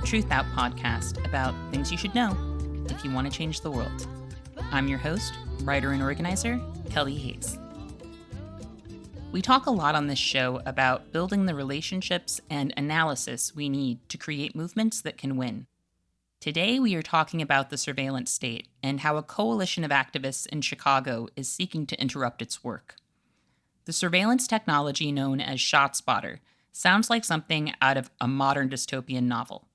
TRUTHOUT podcast about things you should know if you want to change the world. I'm your host, writer and organizer, Kelly Hayes. We talk a lot on this show about building the relationships and analysis we need to create movements that can win. Today, we are talking about the surveillance state and how a coalition of activists in Chicago is seeking to interrupt its work. The surveillance technology known as ShotSpotter sounds like something out of a modern dystopian novel.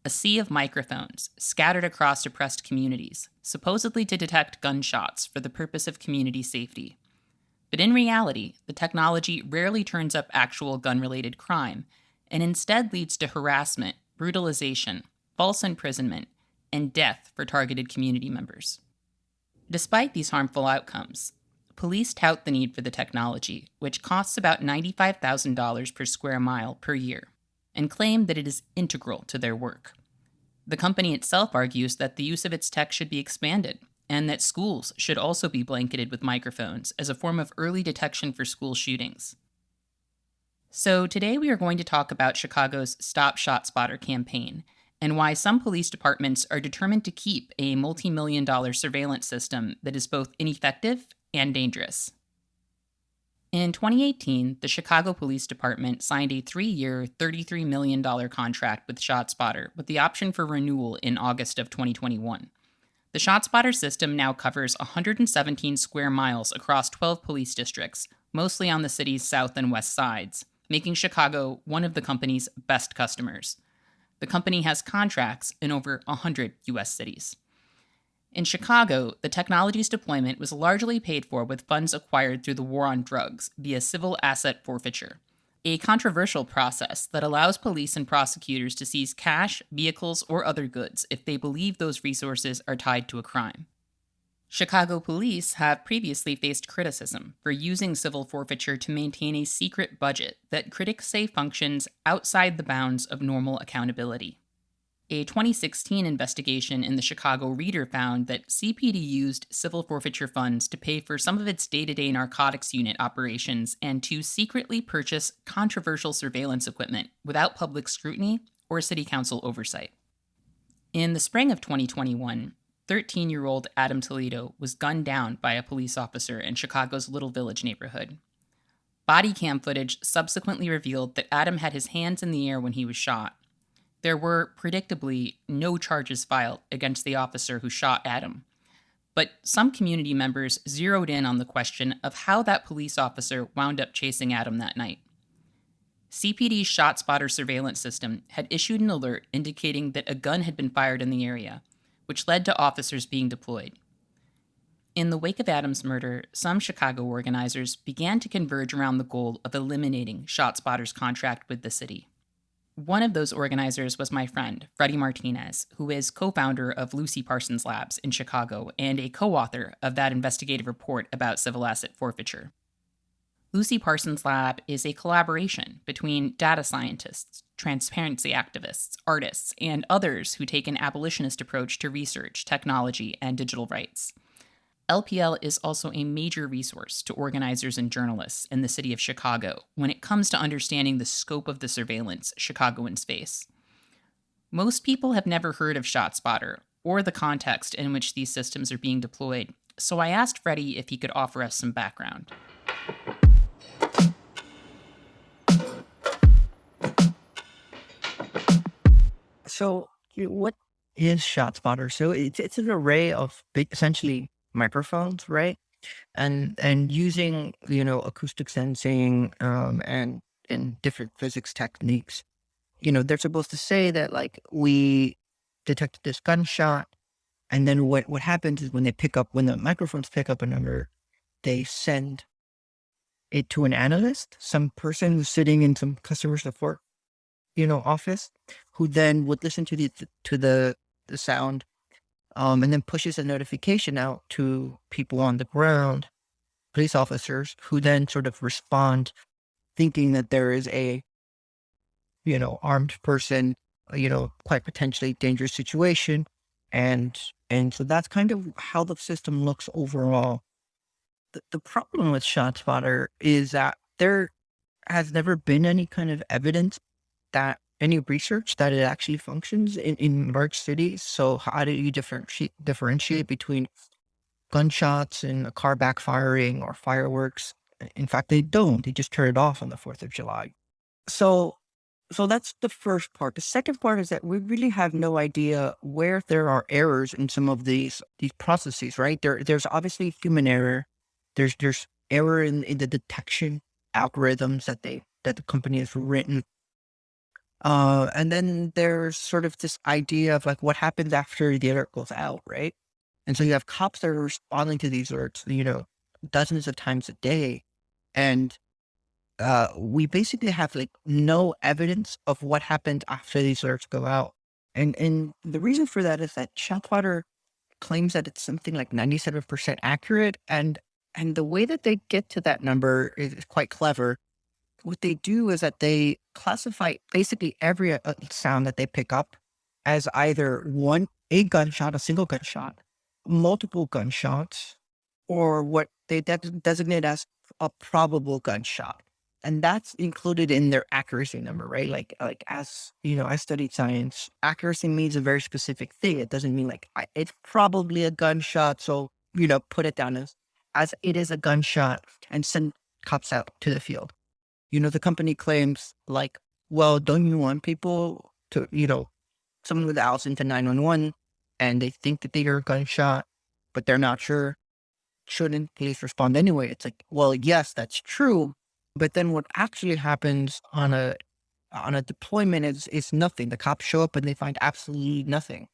A sea of microphones scattered across oppressed communities, supposedly to detect gunshots for the purpose of community safety. But in reality, the technology rarely turns up actual gun-related crime, and instead leads to harassment, brutalization, false imprisonment, and death for targeted community members. Despite these harmful outcomes, police tout the need for the technology, which costs about $95,000 per square mile per year, and claim that it is integral to their work. The company itself argues that the use of its tech should be expanded, and that schools should also be blanketed with microphones as a form of early detection for school shootings. So today we are going to talk about Chicago's Stop ShotSpotter campaign, and why some police departments are determined to keep a multi-million-dollar surveillance system that is both ineffective and dangerous. In 2018, the Chicago Police Department signed a 3-year, $33 million contract with ShotSpotter with the option for renewal in August of 2021. The ShotSpotter system now covers 117 square miles across 12 police districts, mostly on the city's south and west sides, making Chicago one of the company's best customers. The company has contracts in over 100 U.S. cities. In Chicago, the technology's deployment was largely paid for with funds acquired through the war on drugs via civil asset forfeiture, a controversial process that allows police and prosecutors to seize cash, vehicles, or other goods if they believe those resources are tied to a crime. Chicago police have previously faced criticism for using civil forfeiture to maintain a secret budget that critics say functions outside the bounds of normal accountability. A 2016 investigation in the Chicago Reader found that CPD used civil forfeiture funds to pay for some of its day-to-day narcotics unit operations and to secretly purchase controversial surveillance equipment without public scrutiny or city council oversight. In the spring of 2021, 13-year-old Adam Toledo was gunned down by a police officer in Chicago's Little Village neighborhood. Body cam footage subsequently revealed that Adam had his hands in the air when he was shot. There were, predictably, no charges filed against the officer who shot Adam. But some community members zeroed in on the question of how that police officer wound up chasing Adam that night. CPD's ShotSpotter surveillance system had issued an alert indicating that a gun had been fired in the area, which led to officers being deployed. In the wake of Adam's murder, some Chicago organizers began to converge around the goal of eliminating ShotSpotter's contract with the city. One of those organizers was my friend, Freddie Martinez, who is co-founder of Lucy Parsons Labs in Chicago and a co-author of that investigative report about civil asset forfeiture. Lucy Parsons Lab is a collaboration between data scientists, transparency activists, artists, and others who take an abolitionist approach to research, technology, and digital rights. LPL is also a major resource to organizers and journalists in the city of Chicago when it comes to understanding the scope of the surveillance Chicagoans face. Most people have never heard of ShotSpotter or the context in which these systems are being deployed, so I asked Freddie if he could offer us some background. So, what is ShotSpotter? So it's an array of essentially microphones, right? And using acoustic sensing and different physics techniques. They're supposed to say that like we detected this gunshot, and then what happens is when the microphones pick up a number, they send it to an analyst, some person who's sitting in some customer support office, who then would listen to the sound, and then pushes a notification out to people on the ground, police officers, who then sort of respond, thinking that there is a armed person, quite potentially dangerous situation, and so that's kind of how the system looks overall. The problem with ShotSpotter is that there has never been any kind of evidence that any research that it actually functions in large cities. So how do you differentiate between gunshots and a car backfiring or fireworks? In fact, they don't. They just turn it off on the 4th of July. So so that's the first part. The second part is that we really have no idea where there are errors in some of these processes, right? There's obviously human error. There's error in the detection algorithms that the company has written. And then there's sort of this idea of like what happens after the alert goes out, right? And so you have cops that are responding to these alerts, dozens of times a day. And we basically have like no evidence of what happened after these alerts go out. And the reason for that is that ShotSpotter claims that it's something like 97% accurate. And the way that they get to that number is quite clever. What they do is that they classify basically every sound that they pick up as either a gunshot, a single gunshot, multiple gunshots, or what they designate as a probable gunshot. And that's included in their accuracy number, right? Like as you know, I studied science. Accuracy means a very specific thing. It doesn't mean like it's probably a gunshot. So, put it down as it is a gunshot and send cops out to the field. The company claims like, well, don't you want people to, someone with dials into 911 and they think that they hear a gunshot, but they're not sure. Shouldn't police respond anyway? It's like, well, yes, that's true. But then what actually happens on a deployment is nothing. The cops show up and they find absolutely nothing.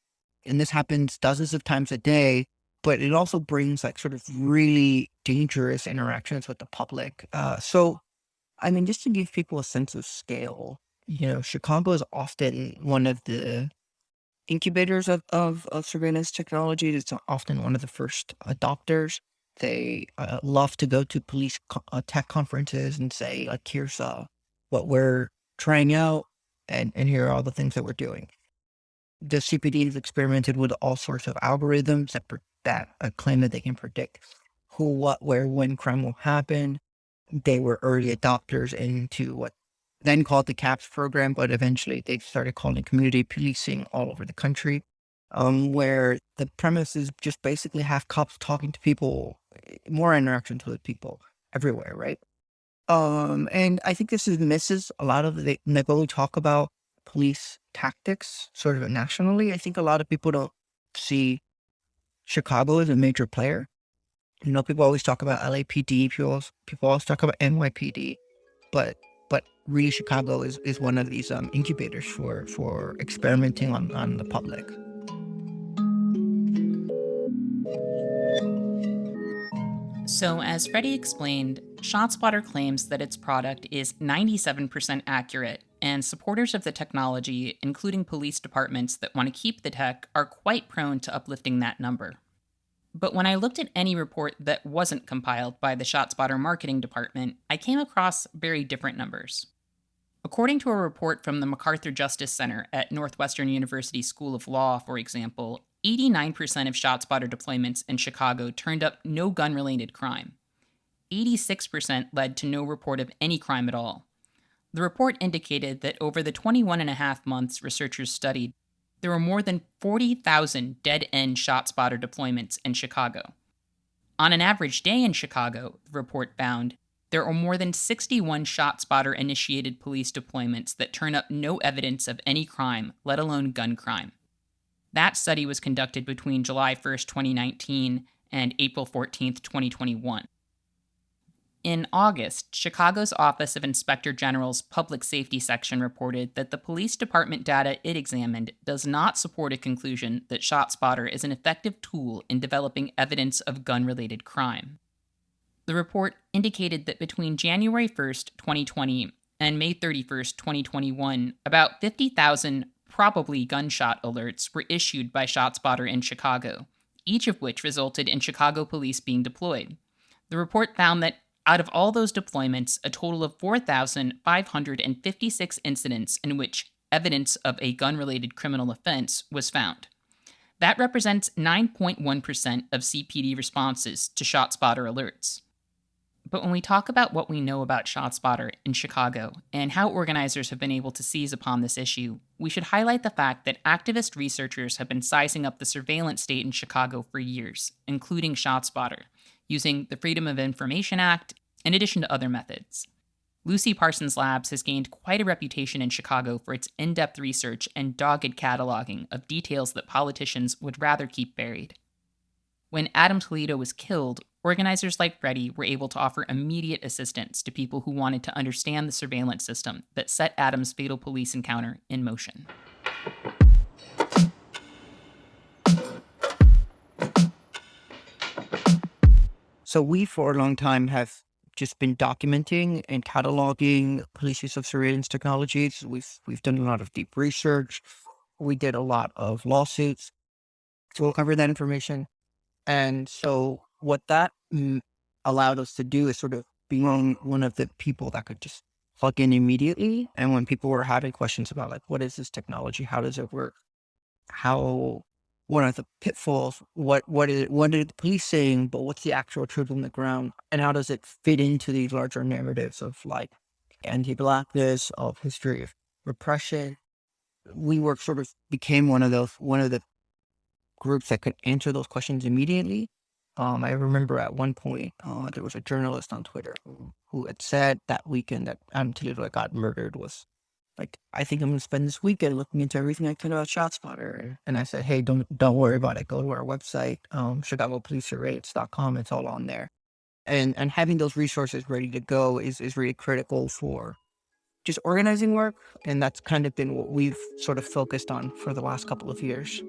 And this happens dozens of times a day, but it also brings like sort of really dangerous interactions with the public. So I mean, just to give people a sense of scale, Chicago is often one of the incubators of surveillance technology. It's often one of the first adopters. They love to go to police tech conferences and say, like, here's what we're trying out, and here are all the things that we're doing. The CPD has experimented with all sorts of algorithms that claim that they can predict who, what, where, when crime will happen. They were early adopters into what then called the CAPS program, but eventually they started calling it community policing all over the country, where the premise is just basically have cops talking to people, more interactions with people everywhere, right? And I think this misses a lot of when we talk about police tactics sort of nationally. I think a lot of people don't see Chicago as a major player. People always talk about LAPD, people always talk about NYPD, but really Chicago is one of these incubators for experimenting on the public. So, as Freddie explained, ShotSpotter claims that its product is 97% accurate, and supporters of the technology, including police departments that want to keep the tech, are quite prone to uplifting that number. But when I looked at any report that wasn't compiled by the ShotSpotter marketing department, I came across very different numbers. According to a report from the MacArthur Justice Center at Northwestern University School of Law, for example, 89% of ShotSpotter deployments in Chicago turned up no gun-related crime. 86% led to no report of any crime at all. The report indicated that over the 21 and a half months researchers studied, there were more than 40,000 dead-end ShotSpotter deployments in Chicago. On an average day in Chicago, the report found, there are more than 61 ShotSpotter-initiated police deployments that turn up no evidence of any crime, let alone gun crime. That study was conducted between July 1st, 2019 and April 14th, 2021. In August, Chicago's Office of Inspector General's Public Safety section reported that the police department data it examined does not support a conclusion that ShotSpotter is an effective tool in developing evidence of gun-related crime. The report indicated that between January 1st, 2020 and May 31st, 2021, about 50,000 probably gunshot alerts were issued by ShotSpotter in Chicago, each of which resulted in Chicago police being deployed. The report found that out of all those deployments, a total of 4,556 incidents in which evidence of a gun-related criminal offense was found. That represents 9.1% of CPD responses to ShotSpotter alerts. But when we talk about what we know about ShotSpotter in Chicago and how organizers have been able to seize upon this issue, we should highlight the fact that activist researchers have been sizing up the surveillance state in Chicago for years, including ShotSpotter, using the Freedom of Information Act in addition to other methods. Lucy Parsons Labs has gained quite a reputation in Chicago for its in depth research and dogged cataloging of details that politicians would rather keep buried. When Adam Toledo was killed, organizers like Freddie were able to offer immediate assistance to people who wanted to understand the surveillance system that set Adam's fatal police encounter in motion. So we, for a long time, have just been documenting and cataloging police use of surveillance technologies. We've done a lot of deep research. We did a lot of lawsuits to uncover that information. And so what that allowed us to do is sort of be one of the people that could just plug in immediately. And when people were having questions about like, what is this technology? How does it work? How, what are the pitfalls? What are the police saying? But what's the actual truth on the ground? And how does it fit into these larger narratives of like anti-blackness, of history of repression? We were sort of became one of the groups that could answer those questions immediately. I remember at one point, there was a journalist on Twitter who had said that weekend that Adam Toledo got murdered was like, I think I'm going to spend this weekend looking into everything I can about ShotSpotter. And I said, hey, don't worry about it. Go to our website, ChicagoPoliceSurveillance.com. It's all on there. And having those resources ready to go is really critical for just organizing work. And that's kind of been what we've sort of focused on for the last couple of years.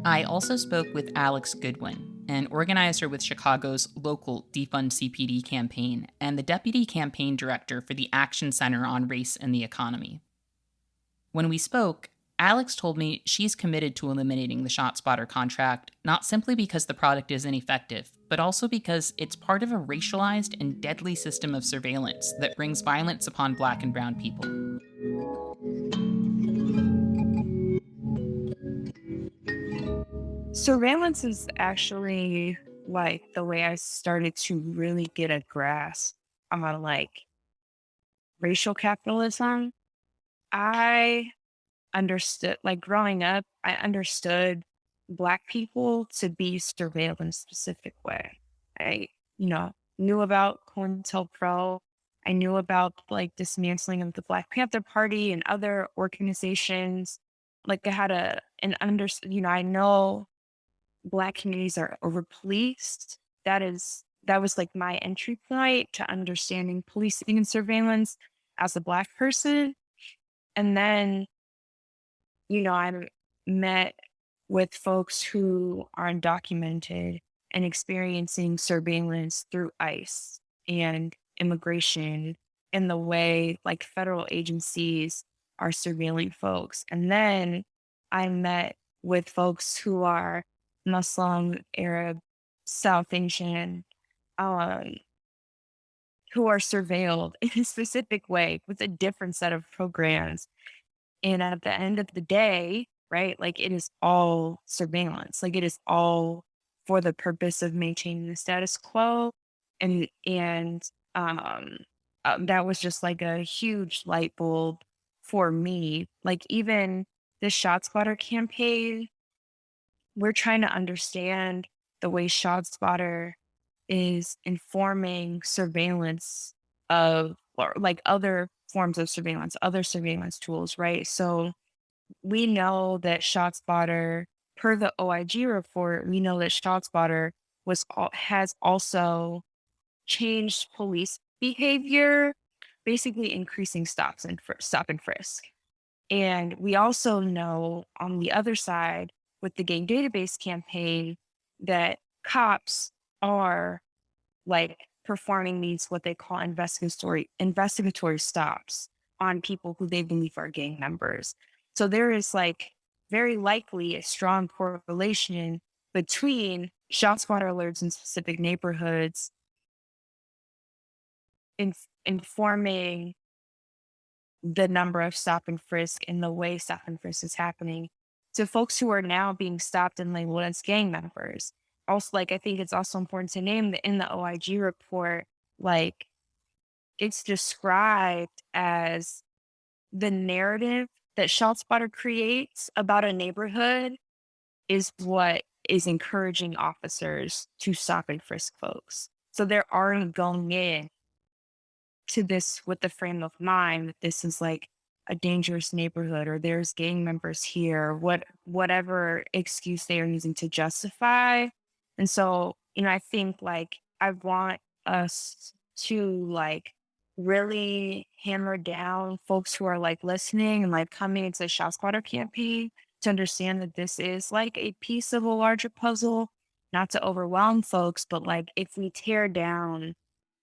I also spoke with Alex Goodwin, an organizer with Chicago's local Defund CPD campaign and the deputy campaign director for the Action Center on Race and the Economy. When we spoke, Alex told me she's committed to eliminating the ShotSpotter contract, not simply because the product is ineffective, but also because it's part of a racialized and deadly system of surveillance that brings violence upon Black and brown people. Surveillance is actually like the way I started to really get a grasp on like racial capitalism. I understood, like growing up, I understood Black people to be surveilled in a specific way. I, you know, knew about COINTELPRO. I knew about like dismantling of the Black Panther Party and other organizations. Like I had I know Black communities are overpoliced. That was like my entry point to understanding policing and surveillance as a Black person. And then, I met with folks who are undocumented and experiencing surveillance through ICE and immigration in the way like federal agencies are surveilling folks. And then I met with folks who are Muslim, Arab, South Asian, um, who are surveilled in a specific way with a different set of programs. And at the end of the day, right, like it is all surveillance. Like it is all for the purpose of maintaining the status quo. And that was just like a huge light bulb for me. Like even the ShotSpotter campaign, we're trying to understand the way ShotSpotter is informing surveillance of or like other forms of surveillance, other surveillance tools, right? So we know that ShotSpotter, per the OIG report, we know that ShotSpotter has also changed police behavior, basically increasing stop and frisk. And we also know on the other side with the gang database campaign that cops are like performing these what they call investigatory stops on people who they believe are gang members. So there is like very likely a strong correlation between ShotSpotter alerts in specific neighborhoods informing the number of stop and frisk and the way stop and frisk is happening to folks who are now being stopped and labeled as gang members. Also, like, I think it's also important to name that in the OIG report, like, it's described as the narrative that ShotSpotter creates about a neighborhood is what is encouraging officers to stop and frisk folks. So they're already going in to this with the frame of mind that this is like a dangerous neighborhood or there's gang members here, whatever excuse they are using to justify. And so, I think like I want us to like really hammer down folks who are like listening and like coming into the Shot Squatter campaign to understand that this is like a piece of a larger puzzle, not to overwhelm folks, but like if we tear down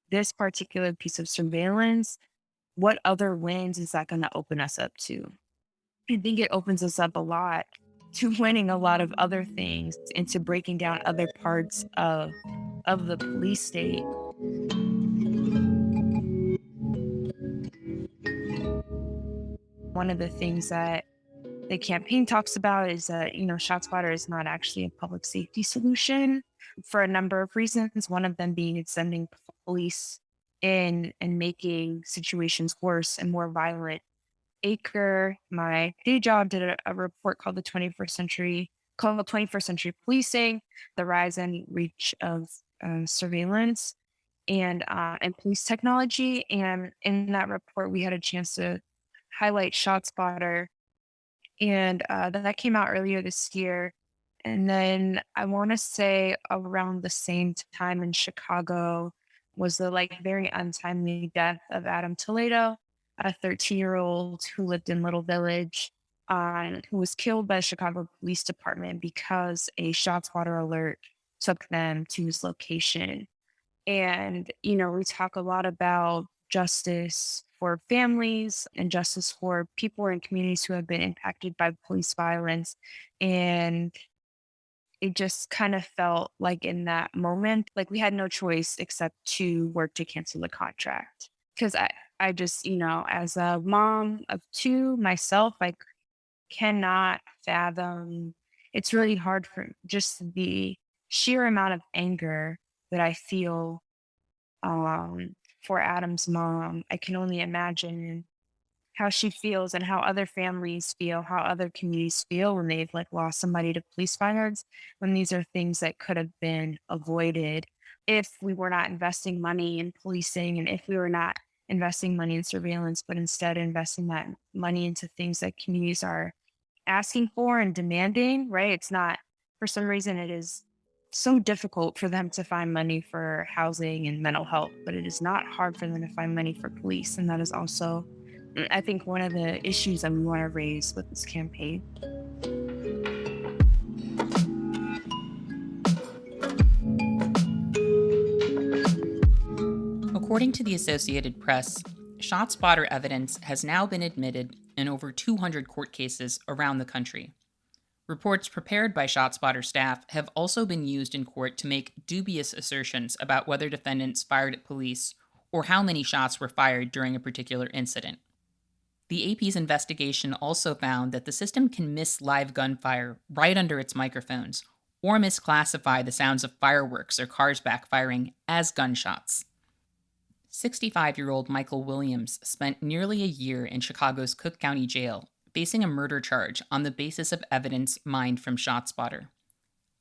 this particular piece of surveillance, what other wins is that going to open us up to? I think it opens us up a lot to winning a lot of other things and to breaking down other parts of the police state. One of the things that the campaign talks about is that, ShotSpotter is not actually a public safety solution for a number of reasons. One of them being it's sending police in and making situations worse and more violent. Acre, my day job, did a report called called 21st Century Policing, the rise and reach of surveillance and police technology. And in that report, we had a chance to highlight ShotSpotter, and that came out earlier this year. And then I want to say around the same time in Chicago was the like very untimely death of Adam Toledo, a 13-year-old who lived in Little Village, who was killed by the Chicago Police Department because a ShotSpotter alert took them to his location. And, we talk a lot about justice for families and justice for people in communities who have been impacted by police violence. And it just kind of felt like in that moment, like we had no choice except to work to cancel the contract. Because I just, as a mom of two myself, I cannot fathom. It's really hard for just the sheer amount of anger that I feel for Adam's mom. I can only imagine how she feels and how other families feel, how other communities feel when they've like lost somebody to police violence, when these are things that could have been avoided if we were not investing money in policing and if we were not investing money in surveillance, but instead investing that money into things that communities are asking for and demanding, right? It's not, for some reason, it is so difficult for them to find money for housing and mental health, but it is not hard for them to find money for police. And that is also, I think, one of the issues that we want to raise with this campaign. According to the Associated Press, ShotSpotter evidence has now been admitted in over 200 court cases around the country. Reports prepared by ShotSpotter staff have also been used in court to make dubious assertions about whether defendants fired at police or how many shots were fired during a particular incident. The AP's investigation also found that the system can miss live gunfire right under its microphones or misclassify the sounds of fireworks or cars backfiring as gunshots. 65-year-old Michael Williams spent nearly a year in Chicago's Cook County Jail, facing a murder charge on the basis of evidence mined from ShotSpotter.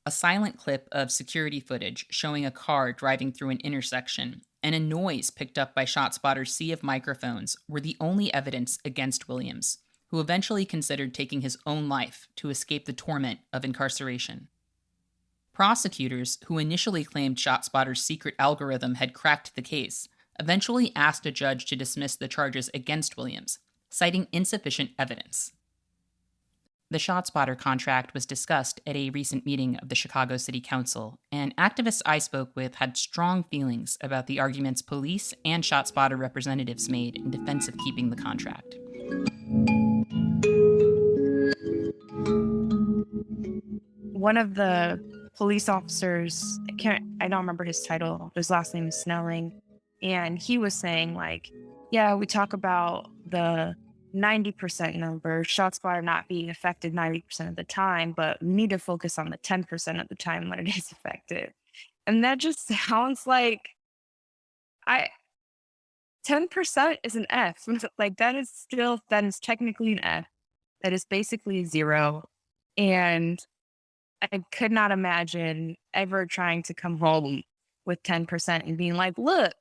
A silent clip of security footage showing a car driving through an intersection and a noise picked up by ShotSpotter's sea of microphones were the only evidence against Williams, who eventually considered taking his own life to escape the torment of incarceration. Prosecutors, who initially claimed ShotSpotter's secret algorithm had cracked the case, eventually asked a judge to dismiss the charges against Williams, citing insufficient evidence. The ShotSpotter contract was discussed at a recent meeting of the Chicago City Council, and activists I spoke with had strong feelings about the arguments police and ShotSpotter representatives made in defense of keeping the contract. One of the police officers, I don't remember his title, his last name is Snelling, and he was saying like, yeah, we talk about the 90% number, ShotSpotter not being effective 90% of the time, but we need to focus on the 10% of the time when it is effective. And that just sounds like I 10% is an F. Like that is technically an F. That is basically a zero. And I could not imagine ever trying to come home with 10% and being like, look,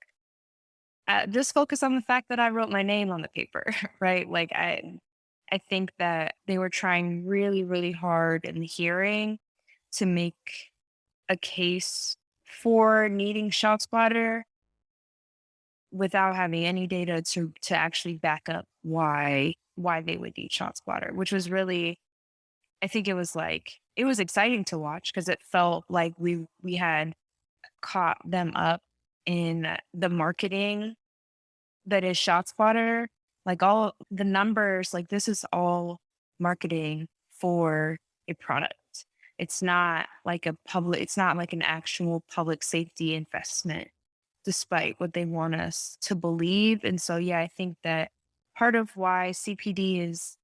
just focus on the fact that I wrote my name on the paper, right? Like I think that they were trying really, really hard in the hearing to make a case for needing ShotSpotter without having any data to actually back up why they would need ShotSpotter, which was really, I think it was exciting to watch because it felt like we had caught them up in the marketing that is ShotSpotter. Like all the numbers, like this is all marketing for a product. It's not like an actual public safety investment, despite what they want us to believe. And so yeah, I think that part of why CPD is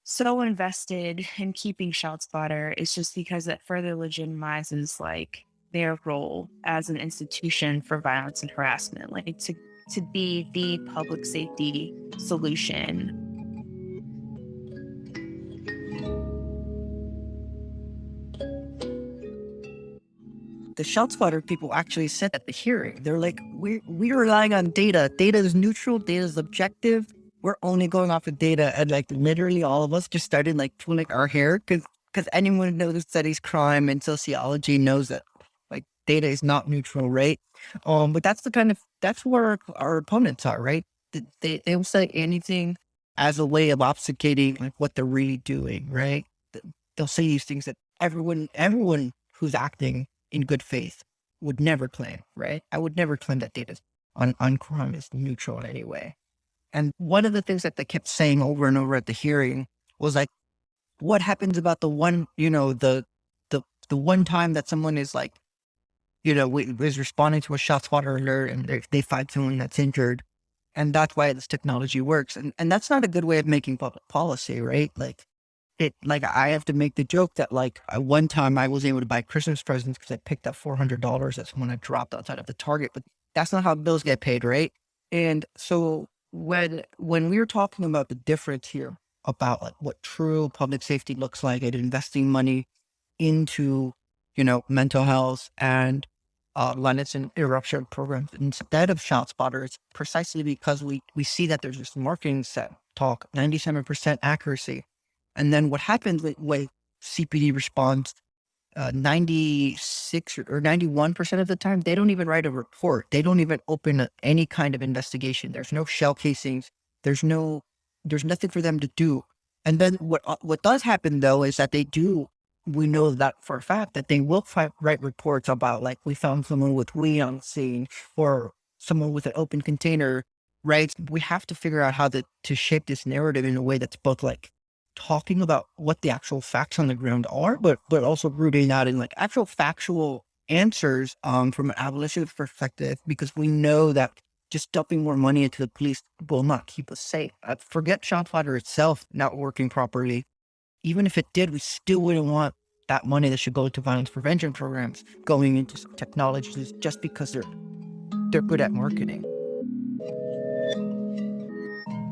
so invested in keeping ShotSpotter is just because it further legitimizes like their role as an institution for violence and harassment, like to be the public safety solution. The ShotSpotter people actually said at the hearing, they're like, we're relying on data. Data is neutral. Data is objective. We're only going off of data. And like literally all of us just started like pulling our hair because anyone who knows who studies crime and sociology knows that like data is not neutral, right? But that's where our opponents are, right? They will say anything as a way of obfuscating like what they're really doing, right? They'll say these things that everyone who's acting in good faith would never claim, right? I would never claim that data on crime is neutral in any way. And one of the things that they kept saying over and over at the hearing was like, what happens about the one, the one time that someone is like, is responding to a ShotSpotter alert and they find someone that's injured. And that's why this technology works. And that's not a good way of making public policy, right? Like I have to make the joke that like one time I was able to buy Christmas presents because I picked up $400 that someone had dropped outside of the Target, but that's not how bills get paid, right? And so when we were talking about the difference here about like what true public safety looks like and investing money into mental health and violence and eruption programs instead of ShotSpotter, it's precisely because we see that there's this marketing set talk 97% accuracy. And then what happens with CPD responds 96 or 91% of the time, they don't even write a report. They don't even open any kind of investigation. There's no shell casings. There's nothing for them to do. And then what does happen though is that we know that for a fact that they will write reports about like we found someone with weed on the scene or someone with an open container, right? We have to figure out how to shape this narrative in a way that's both like talking about what the actual facts on the ground are, but also rooting out in like actual factual answers from an abolitionist perspective, because we know that just dumping more money into the police will not keep us safe. Forget ShotSpotter itself not working properly. Even if it did, we still wouldn't want that money that should go to violence prevention programs going into some technologies just because they're good at marketing.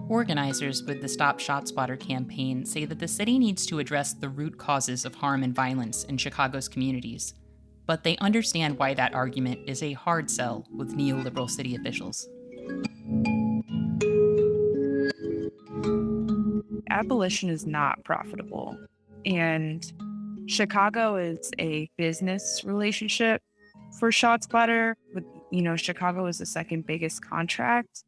Organizers with the Stop ShotSpotter campaign say that the city needs to address the root causes of harm and violence in Chicago's communities, but they understand why that argument is a hard sell with neoliberal city officials. Abolition is not profitable. And Chicago is a business relationship for ShotSpotter. Chicago is the second biggest contract.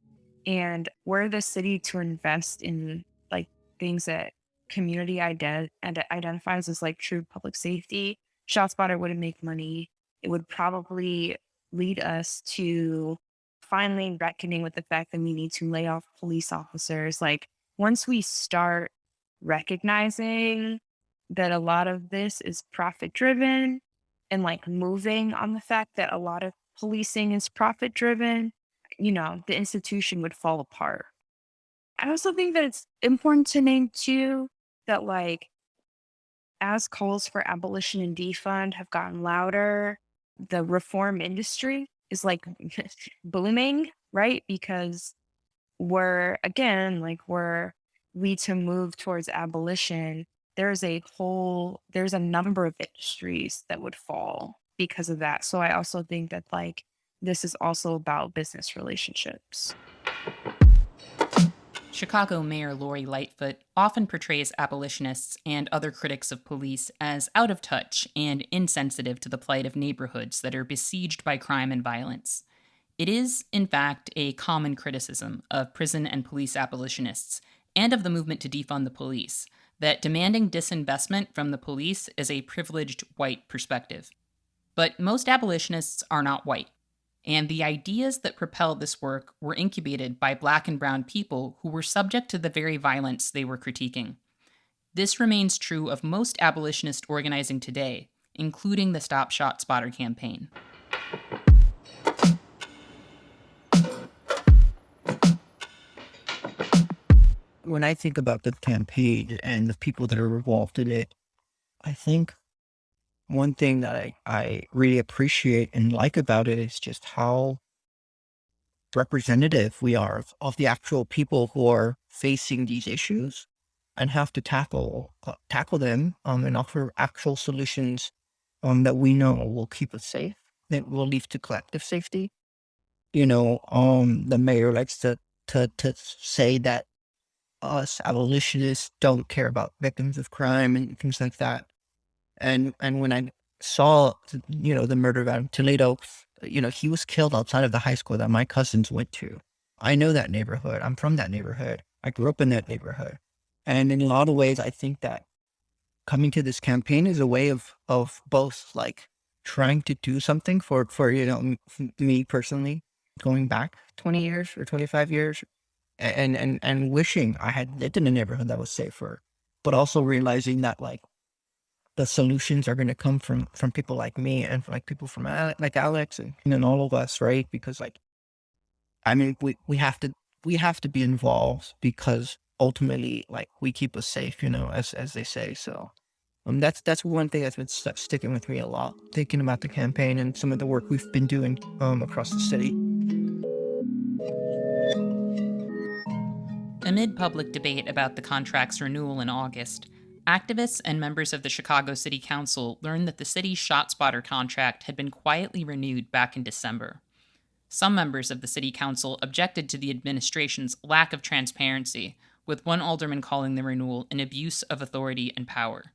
And we're the city to invest in like things that community identifies as like true public safety. ShotSpotter wouldn't make money. It would probably lead us to finally reckoning with the fact that we need to lay off police officers. Like once we start recognizing that a lot of this is profit driven and like moving on the fact that a lot of policing is profit driven, the institution would fall apart. I also think that it's important to name too that like as calls for abolition and defund have gotten louder, the reform industry is like booming, right? Because we're again like we're we to move towards abolition, there's a number of industries that would fall because of that. So I also think that like this is also about business relationships. Chicago Mayor Lori Lightfoot often portrays abolitionists and other critics of police as out of touch and insensitive to the plight of neighborhoods that are besieged by crime and violence. It is, in fact, a common criticism of prison and police abolitionists and of the movement to defund the police that demanding disinvestment from the police is a privileged white perspective. But most abolitionists are not white, and the ideas that propelled this work were incubated by black and brown people who were subject to the very violence they were critiquing. This remains true of most abolitionist organizing today, including the Stop ShotSpotter campaign. When I think about the campaign and the people that are involved in it, I think one thing that I really appreciate and like about it is just how representative we are of the actual people who are facing these issues and have to tackle them and offer actual solutions that we know will keep us safe, that will lead to collective safety. The mayor likes to say that us abolitionists don't care about victims of crime and things like that. And when I saw, the murder of Adam Toledo, he was killed outside of the high school that my cousins went to. I know that neighborhood. I'm from that neighborhood. I grew up in that neighborhood. And in a lot of ways, I think that coming to this campaign is a way of both like trying to do something for me personally, going back 20 years or 25 years and wishing I had lived in a neighborhood that was safer, but also realizing that like the solutions are going to come from people like me and like people from like Alex and all of us, right? Because like, I mean, we have to be involved because ultimately like we keep us safe, as they say. So that's one thing that's been sticking with me a lot, thinking about the campaign and some of the work we've been doing across the city. Amid public debate about the contract's renewal in August, activists and members of the Chicago City Council learned that the city's ShotSpotter contract had been quietly renewed back in December. Some members of the City Council objected to the administration's lack of transparency, with one alderman calling the renewal an abuse of authority and power.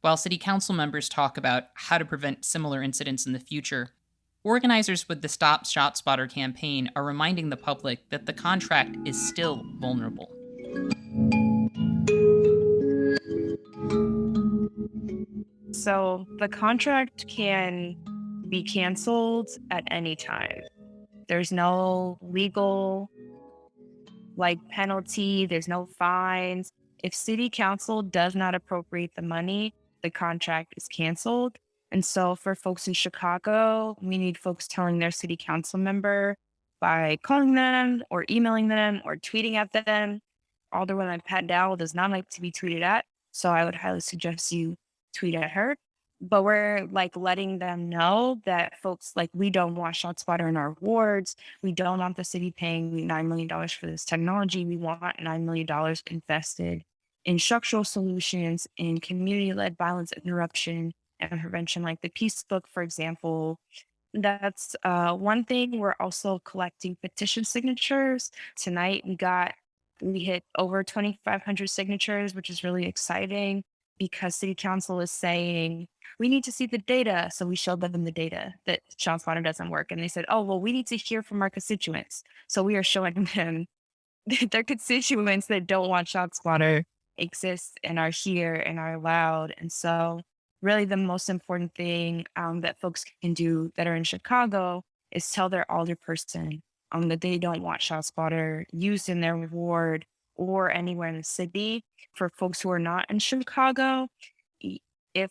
While City Council members talk about how to prevent similar incidents in the future, organizers with the Stop ShotSpotter campaign are reminding the public that the contract is still vulnerable. So the contract can be canceled at any time. There's no legal like penalty, there's no fines. If city council does not appropriate the money, the contract is canceled. And so for folks in Chicago, we need folks telling their city council member by calling them or emailing them or tweeting at them. Alderwoman Pat Dowell does not like to be tweeted at, so I would highly suggest you tweet at her. But we're like letting them know that folks like we don't want ShotSpotter in our wards. We don't want the city paying $9 million for this technology. We want $9 million invested in structural solutions, in community-led violence interruption and prevention, like the Peace Book, for example. That's one thing. We're also collecting petition signatures. Tonight we hit over 2,500 signatures, which is really exciting because City Council is saying we need to see the data. So we showed them the data that ShotSpotter doesn't work, and they said, "Oh well, we need to hear from our constituents." So we are showing them their constituents that don't want ShotSpotter exist and are here and are allowed. And so really the most important thing that folks can do that are in Chicago is tell their alderperson that they don't want ShotSpotter used in their ward or anywhere in the city. For folks who are not in Chicago, if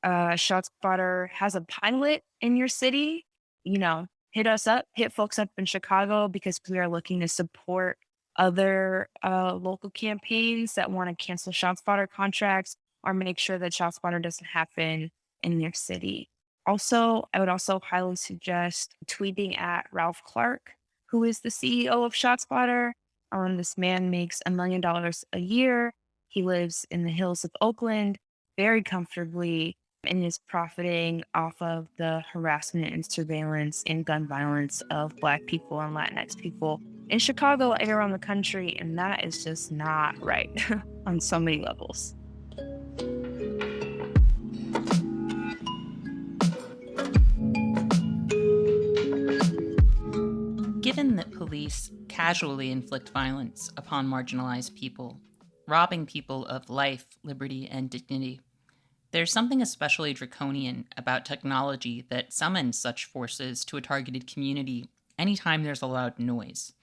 ShotSpotter has a pilot in your city, hit us up, hit folks up in Chicago because we are looking to support other local campaigns that want to cancel ShotSpotter contracts or make sure that ShotSpotter doesn't happen in your city. Also, I would also highly suggest tweeting at Ralph Clark, who is the CEO of ShotSpotter. This man makes $1 million a year. He lives in the hills of Oakland very comfortably and is profiting off of the harassment and surveillance and gun violence of Black people and Latinx people in Chicago and around the country. And that is just not right on so many levels. Given that police casually inflict violence upon marginalized people, robbing people of life, liberty, and dignity, there's something especially draconian about technology that summons such forces to a targeted community anytime there's a loud noise.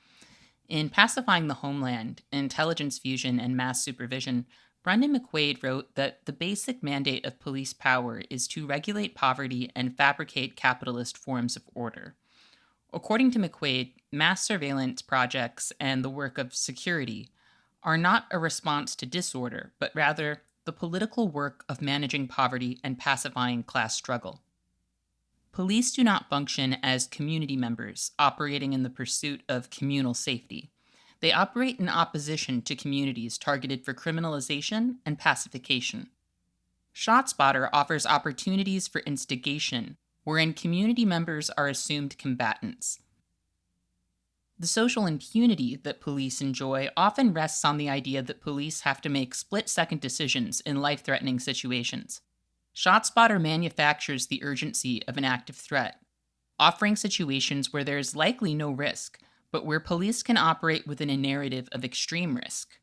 In Pacifying the Homeland, Intelligence Fusion and Mass Supervision, Brendan McQuaid wrote that the basic mandate of police power is to regulate poverty and fabricate capitalist forms of order. According to McQuaid, mass surveillance projects and the work of security are not a response to disorder, but rather the political work of managing poverty and pacifying class struggle. Police do not function as community members operating in the pursuit of communal safety. They operate in opposition to communities targeted for criminalization and pacification. ShotSpotter offers opportunities for instigation, wherein community members are assumed combatants. The social impunity that police enjoy often rests on the idea that police have to make split-second decisions in life-threatening situations. ShotSpotter manufactures the urgency of an active threat, offering situations where there is likely no risk, but where police can operate within a narrative of extreme risk.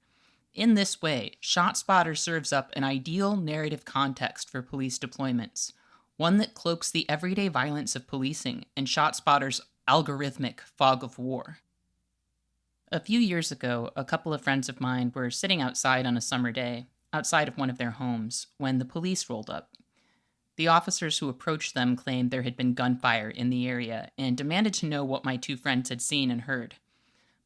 In this way, ShotSpotter serves up an ideal narrative context for police deployments, one that cloaks the everyday violence of policing in ShotSpotter's algorithmic fog of war. A few years ago, a couple of friends of mine were sitting outside on a summer day, outside of one of their homes, when the police rolled up. The officers who approached them claimed there had been gunfire in the area and demanded to know what my two friends had seen and heard.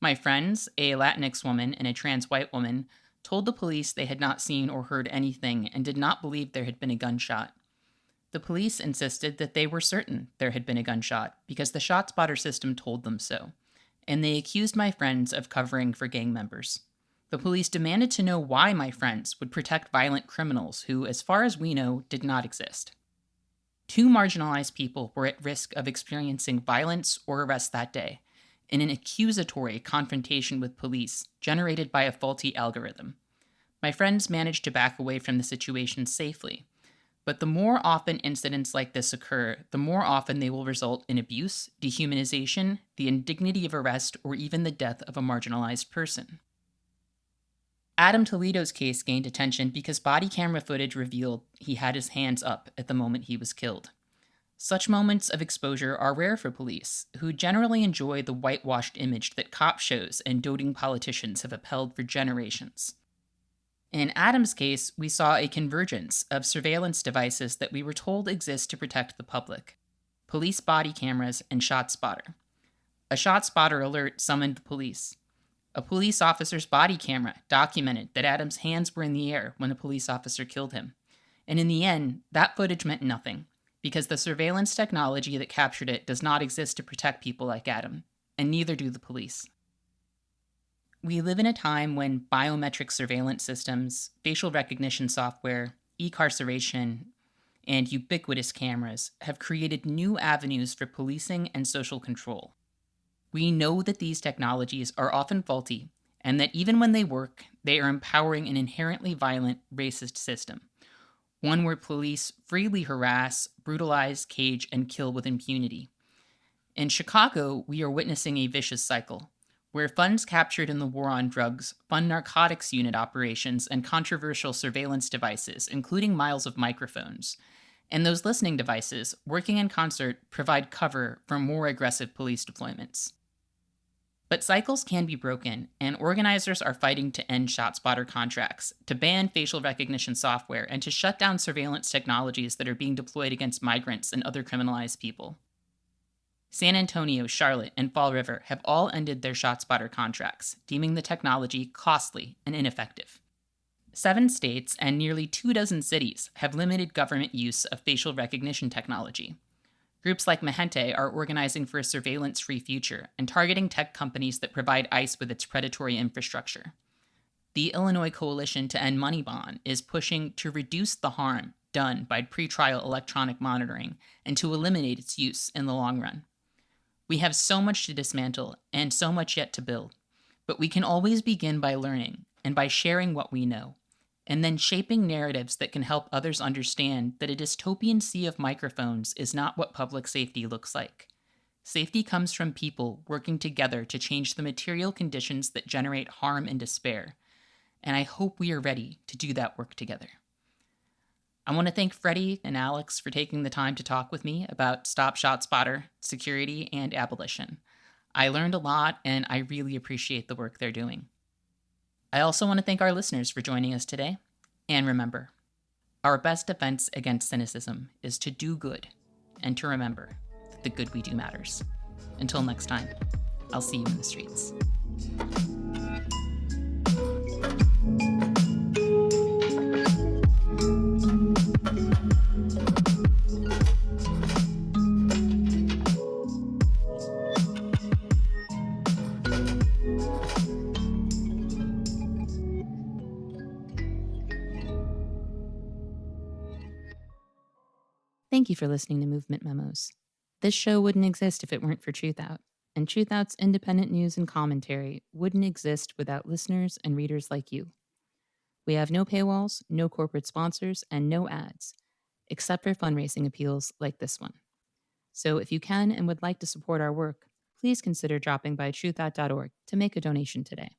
My friends, a Latinx woman and a trans white woman, told the police they had not seen or heard anything and did not believe there had been a gunshot. The police insisted that they were certain there had been a gunshot because the ShotSpotter system told them so, and they accused my friends of covering for gang members. The police demanded to know why my friends would protect violent criminals who, as far as we know, did not exist. Two marginalized people were at risk of experiencing violence or arrest that day, in an accusatory confrontation with police generated by a faulty algorithm. My friends managed to back away from the situation safely. But the more often incidents like this occur, the more often they will result in abuse, dehumanization, the indignity of arrest, or even the death of a marginalized person. Adam Toledo's case gained attention because body camera footage revealed he had his hands up at the moment he was killed. Such moments of exposure are rare for police, who generally enjoy the whitewashed image that cop shows and doting politicians have upheld for generations. In Adam's case, we saw a convergence of surveillance devices that we were told exist to protect the public: police body cameras and ShotSpotter. A ShotSpotter alert summoned the police. A police officer's body camera documented that Adam's hands were in the air when a police officer killed him. And in the end, that footage meant nothing, because the surveillance technology that captured it does not exist to protect people like Adam, and neither do the police. We live in a time when biometric surveillance systems, facial recognition software, e-carceration, and ubiquitous cameras have created new avenues for policing and social control. We know that these technologies are often faulty, and that even when they work, they are empowering an inherently violent, racist system, one where police freely harass, brutalize, cage, and kill with impunity. In Chicago, we are witnessing a vicious cycle, where funds captured in the war on drugs fund narcotics unit operations and controversial surveillance devices, including miles of microphones. And those listening devices, working in concert, provide cover for more aggressive police deployments. But cycles can be broken, and organizers are fighting to end ShotSpotter contracts, to ban facial recognition software, and to shut down surveillance technologies that are being deployed against migrants and other criminalized people. San Antonio, Charlotte, and Fall River have all ended their ShotSpotter contracts, deeming the technology costly and ineffective. 7 states and nearly 24 cities have limited government use of facial recognition technology. Groups like Mahente are organizing for a surveillance-free future and targeting tech companies that provide ICE with its predatory infrastructure. The Illinois Coalition to End Money Bond is pushing to reduce the harm done by pretrial electronic monitoring and to eliminate its use in the long run. We have so much to dismantle and so much yet to build, but we can always begin by learning and by sharing what we know, and then shaping narratives that can help others understand that a dystopian sea of microphones is not what public safety looks like. Safety comes from people working together to change the material conditions that generate harm and despair, and I hope we are ready to do that work together. I want to thank Freddie and Alex for taking the time to talk with me about Stop ShotSpotter, security, and abolition. I learned a lot, and I really appreciate the work they're doing. I also want to thank our listeners for joining us today. And remember, our best defense against cynicism is to do good and to remember that the good we do matters. Until next time, I'll see you in the streets. Thank you for listening to Movement Memos. This show wouldn't exist if it weren't for TRUTHOUT, and TRUTHOUT's independent news and commentary wouldn't exist without listeners and readers like you. We have no paywalls, no corporate sponsors, and no ads, except for fundraising appeals like this one. So if you can and would like to support our work, please consider dropping by truthout.org to make a donation today.